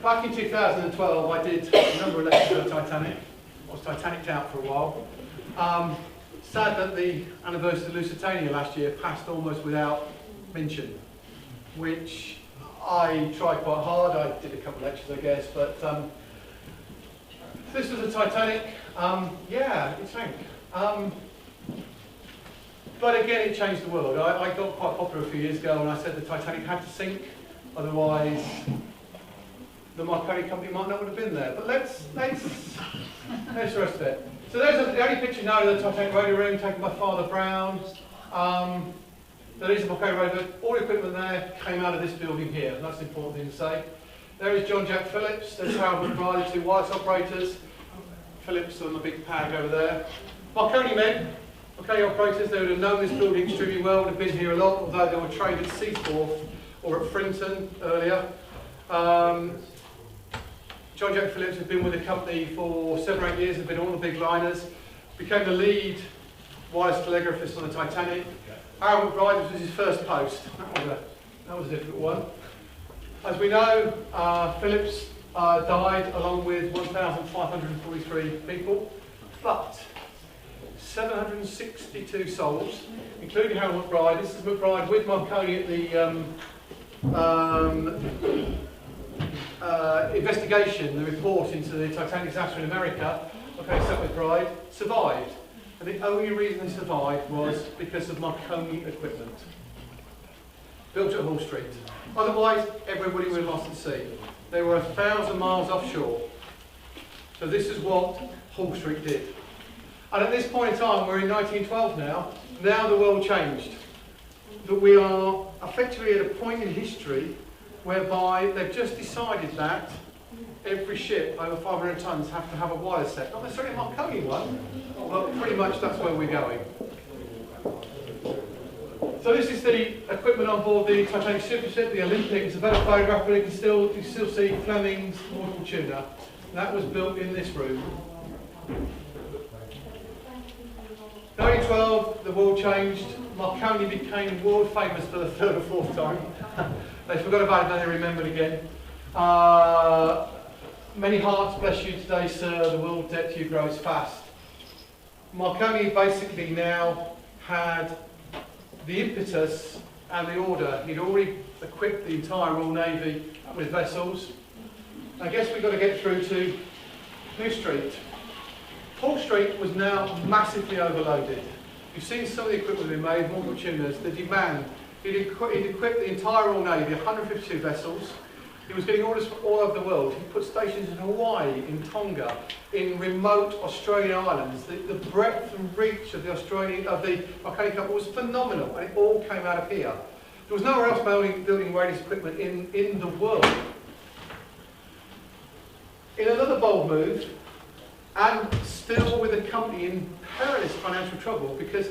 back in 2012, I did a number of lectures on Titanic. I was Titanicked out for a while. Sad that the anniversary of the Lusitania last year passed almost without mention, which I tried quite hard. I did a couple of lectures, I guess, but this was the Titanic. Yeah, it sank. But again, it changed the world. I got quite popular a few years ago and I said the Titanic had to sink, otherwise the Marconi Company might not have been there. But let's the rest of it. So there's the only picture now of the Titanic radio room taken by Father Brown. There is a Marconi radio. All the equipment there came out of this building here. That's the important thing to say. There is John Jack Phillips. There's Harold McBride, the two wireless operators. Phillips on the big pad over there. Marconi men, Marconi operators, they would have known this building extremely well, would have been here a lot, although they were trained at Seaforth or at Frinton earlier. John Jack Phillips has been with the company for 7 or 8 years, has been on all the big liners, became the lead wireless telegraphist on the Titanic. Harold McBride, this was his first post. That was a difficult one. As we know, Phillips died along with 1,543 people, but 762 souls, including Harold McBride. This is McBride with Marconi at the investigation, the report into the Titanic disaster in America. Okay, so McBride survived. And the only reason they survived was because of Marconi equipment. Built at Hall Street. Otherwise, everybody would have lost at sea. They were 1,000 miles offshore. So this is what Hall Street did. And at this point in time, we're in 1912 now. Now the world changed. That we are effectively at a point in history whereby they've just decided that every ship over 500 tons have to have a wireless set. Not necessarily a Marconi one, but pretty much that's where we're going. So this is the equipment on board the Titanic supership, the Olympic. It's a better photograph, but you can still see Fleming's Mortal Tuna. That was built in this room. 1912, the world changed. Marconi became world famous for the 3rd or 4th time. They forgot about it, then they remembered again. Many hearts bless you today, sir. The world debt to you grows fast. Marconi basically now had the impetus and the order. He'd already equipped the entire Royal Navy with vessels. I guess we've got to get through to New Street. Hall Street was now massively overloaded. You've seen some of the equipment being made, Mortal Tunas, the demand. He'd equipped the entire Royal Navy, 152 vessels. He was getting orders from all over the world. He put stations in Hawaii, in Tonga, in remote Australian islands. The breadth and reach of the Marconi Company was phenomenal, and it all came out of here. There was nowhere else building wireless equipment in the world. In another bold move, and still with the company in perilous financial trouble, because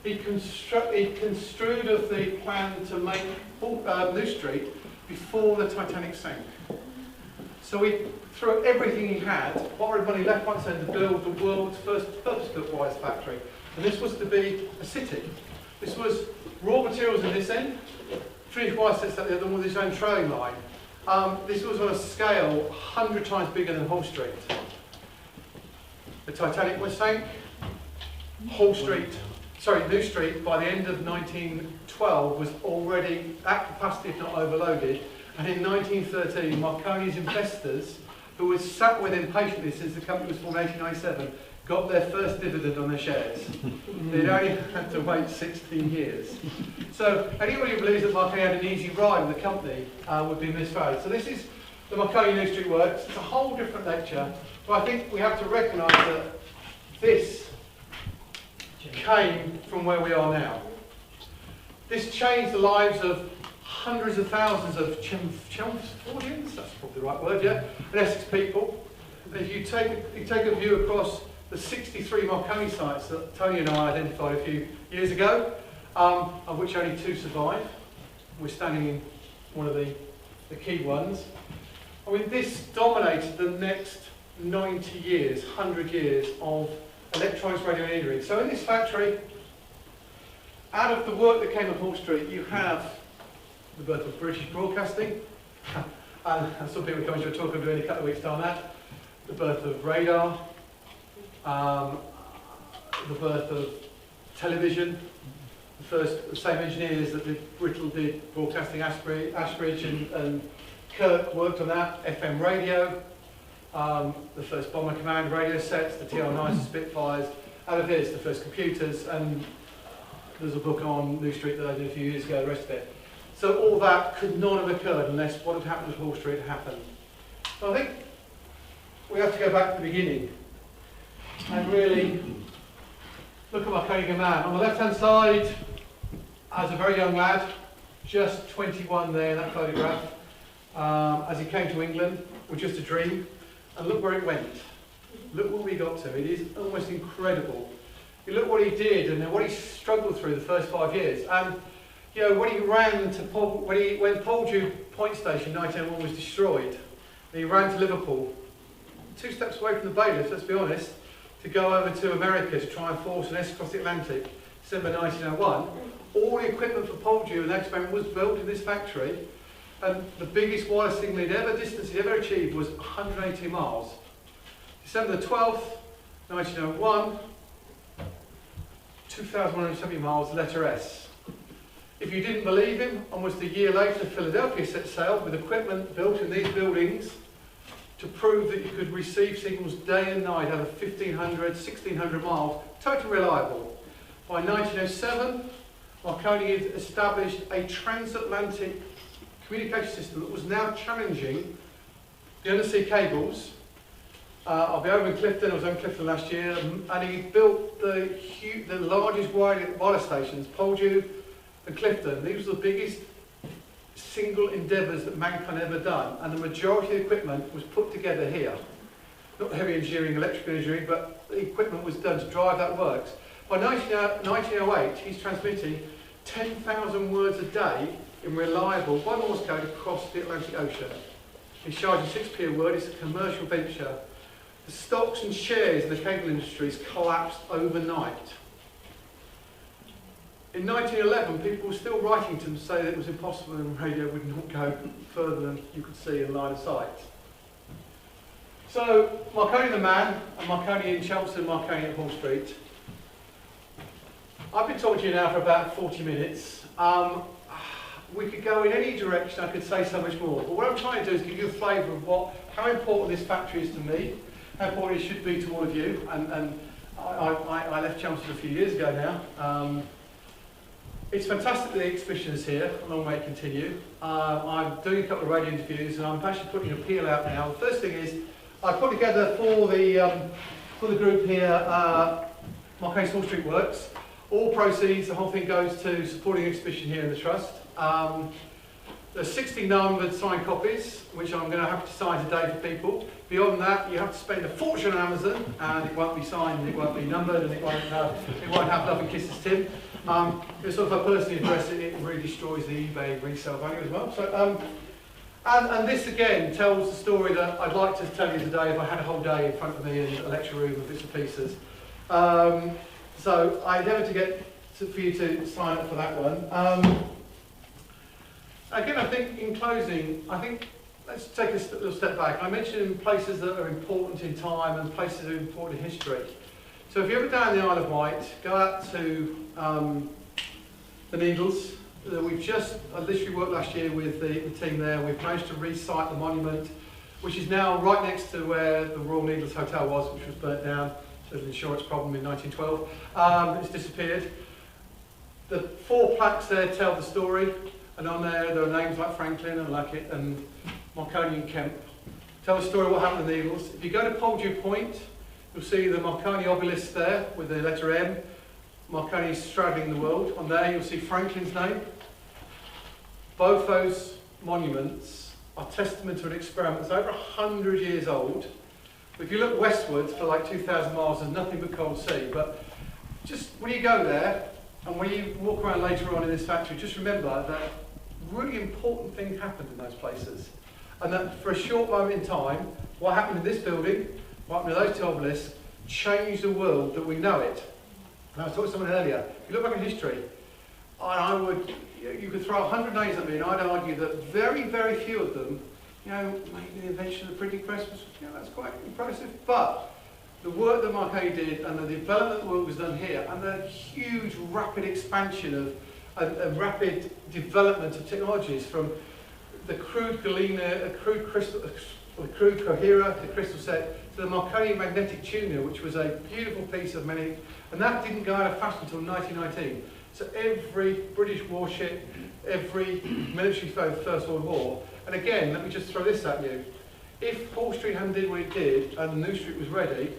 he construed of the plan to make New Street before the Titanic sank. So he threw everything he had, borrowed money left, right, and centre to build the world's first purpose-built wires factory. And this was to be a city. This was raw materials in this end, finished wire sets at the other one with his own trailing line. This was on a scale 100 times bigger than Hall Street. The Titanic was sank. New Street, by the end of 1912, was already at capacity, if not overloaded. And in 1913, Marconi's investors, who had sat with him patiently since the company was formed in 1897, got their first dividend on their shares. They'd only had to wait 16 years. So anybody who believes that Marconi had an easy ride with the company would be misguided. So this is the Marconi New Street works. It's a whole different lecture, but I think we have to recognise that this came from where we are now. This changed the lives of hundreds of thousands of Chelmsfordians, that's probably the right word, yeah, and Essex people. And if you take a view across the 63 Marconi sites that Tony and I identified a few years ago, of which only 2 survive. We're standing in one of the key ones. I mean, this dominated the next 90 years, 100 years of electronics radio engineering. So in this factory, out of the work that came at Hall Street, you have the birth of British broadcasting, And some people come to a talk I'm doing in a couple of weeks' time that. The birth of radar, the birth of television, the same engineers that did Writtle did broadcasting Ashbridge and Kirk worked on that, FM radio, the first Bomber Command radio sets, the TR-9 Spitfires, and it is the first computers, and there's a book on New Street that I did a few years ago, the rest of it. So all that could not have occurred unless what had happened at Hall Street happened. So I think we have to go back to the beginning and really look at Marconi man. On the left-hand side, as a very young lad, just 21 there in that photograph, as he came to England with just a dream, and look where it went. Look what we got to. It is almost incredible. You look what he did and what he struggled through the first 5 years. And you know, when he ran to when Poldhu Point Station 1901 was destroyed, and he ran to Liverpool, 2 steps away from the bailiffs, let's be honest, to go over to America to try and force an S across the Atlantic, December 1901. All the equipment for Poldhu and that experiment was built in this factory, and the biggest wireless signal distance he'd ever achieved was 180 miles. December the 12th, 1901, 2,170 miles, letter S. If you didn't believe him, almost a year later, Philadelphia set sail with equipment built in these buildings to prove that you could receive signals day and night over 1,500, 1,600 miles, totally reliable. By 1907, Marconi had established a transatlantic communication system that was now challenging the undersea cables. I'll be over in Clifton, I was over in Clifton last year, and he built the largest wireless stations, Poldhu and Clifton. These were the biggest single endeavours that mankind ever done, and the majority of the equipment was put together here. Not heavy engineering, electrical engineering, but the equipment was done to drive that works. By 1908, he's transmitting 10,000 words a day in reliable, by Morse code, across the Atlantic Ocean. He's charging 6p a word. It's a commercial venture. The stocks and shares in the cable industries collapsed overnight. In 1911, people were still writing to him to say that it was impossible and radio would not go further than you could see in line of sight. So, Marconi the man, and Marconi in Chelmsford, and Marconi at Hall Street. I've been talking to you now for about 40 minutes. We could go in any direction, I could say so much more. But what I'm trying to do is give you a flavour of how important this factory is to me, how important it should be to all of you. And I left Chelmsford a few years ago now. It's fantastic that the exhibition is here, long may it continue. I'm doing a couple of radio interviews and I'm actually putting an appeal out now. The first thing is, I put together for the group here, Marconi's Hall Street Works. All proceeds, the whole thing goes to supporting the exhibition here in the Trust. There's 60 numbered signed copies, which I'm going to have to sign today for people. Beyond that, you have to spend a fortune on Amazon, and it won't be signed, it won't be numbered, and it won't have Love and Kisses Tim. It's sort of a personal address, it really destroys the eBay resale value as well. So, and this again tells the story that I'd like to tell you today if I had a whole day in front of me in a lecture room with bits and pieces. So I endeavour to get for you to sign up for that one. Again, I think in closing, let's take a little step back. I mentioned places that are important in time and places that are important in history. So if you're ever down the Isle of Wight, go out to the Needles. We've just, I literally worked last year with the team there. We've managed to re-site the monument, which is now right next to where the Royal Needles Hotel was, which was burnt down. There's an insurance problem in 1912. It's disappeared. The 4 plaques there tell the story, and on there are names like Franklin and Luckett and Marconi and Kemp. Tell the story of what happened to the Needles. If you go to Poldhu Point, you'll see the Marconi obelisk there with the letter M. Marconi straddling the world. On there you'll see Franklin's name. Both those monuments are testament to an experiment that's over 100 years old. If you look westwards for like 2,000 miles, there's nothing but cold sea. But just when you go there, and when you walk around later on in this factory, just remember that really important things happened in those places. And that for a short moment in time, what happened in this building, what happened to those 2 obelisks, changed the world that we know it. And I was talking to someone earlier, if you look back in history, you could throw 100 names at me and I'd argue that very, very few of them you know, making the invention of the printing press was, you know, that's quite impressive. But the work that Marconi did and the development work was done here, and the huge rapid expansion of a rapid development of technologies from the crude galena, a crude crystal, the crude coherer, the crystal set, to the Marconi magnetic tuner, which was a beautiful piece of many, and that didn't go out of fashion until 1919. So every British warship, every military foe of the First World War, and again, let me just throw this at you. If Hall Street hadn't did what it did, and the New Street was ready,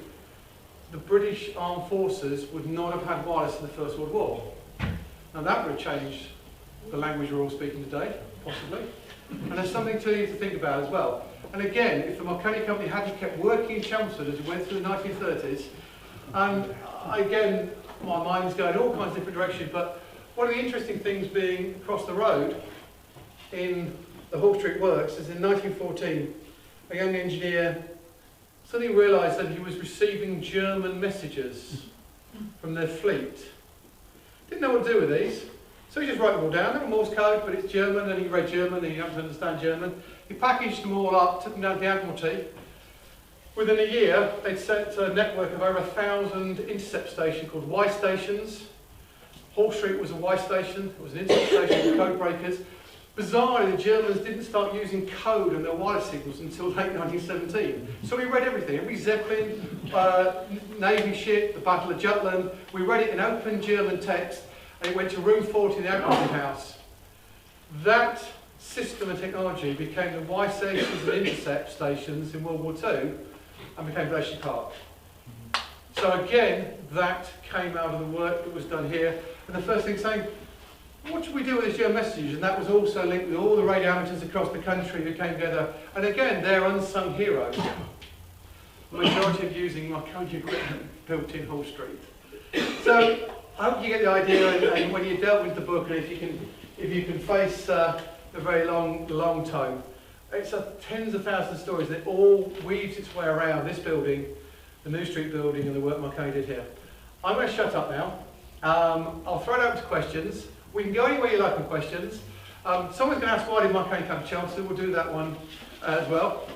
the British Armed Forces would not have had wireless in the First World War. Now that would have changed the language we're all speaking today, possibly. And there's something to you to think about as well. And again, if the Marconi Company hadn't kept working in Chelmsford as it went through the 1930s, and again, my mind's going all kinds of different directions, but one of the interesting things being across the road in the Hall Street Works is in 1914, a young engineer suddenly realised that he was receiving German messages from their fleet. Didn't know what to do with these, so he just wrote them all down. They were Morse code, but it's German, and he read German, and he happened to understand German. He packaged them all up, took them down to the Admiralty. Within a year, they'd sent a network of over 1,000 intercept stations called Y stations. Hall Street was a Y station, it was an intercept station with code breakers. Bizarrely, the Germans didn't start using code on their wireless signals until late 1917. So we read everything, every Zeppelin, Navy ship, the Battle of Jutland. We read it in open German text, and it went to room 40 in the Admiralty House. That system and technology became the Y stations and intercept stations in World War II, and became Bletchley Park. So again, that came out of the work that was done here. And the first thing saying, what should we do with these German messages? And that was also linked with all the radio amateurs across the country who came together. And again, they're unsung heroes. The majority of using Marconi equipment built in Hall Street. So I hope you get the idea, and when you dealt with the book, and if you can face the very long tome, it's tens of thousands of stories that all weaves its way around this building, the New Street building, and the work Marconi did here. I'm going to shut up now. I'll throw it out to questions. We can go anywhere you like on questions. Someone's going to ask why did Marconi come to Chelmsford. We'll do that one as well.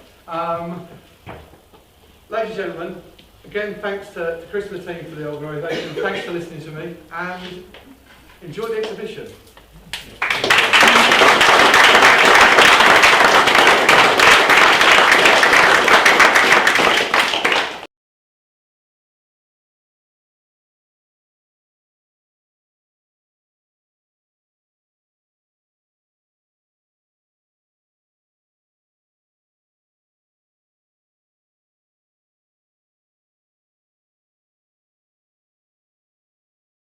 Ladies and gentlemen, again, thanks to Chris and the team for the organisation. Thanks for listening to me, and enjoy the exhibition.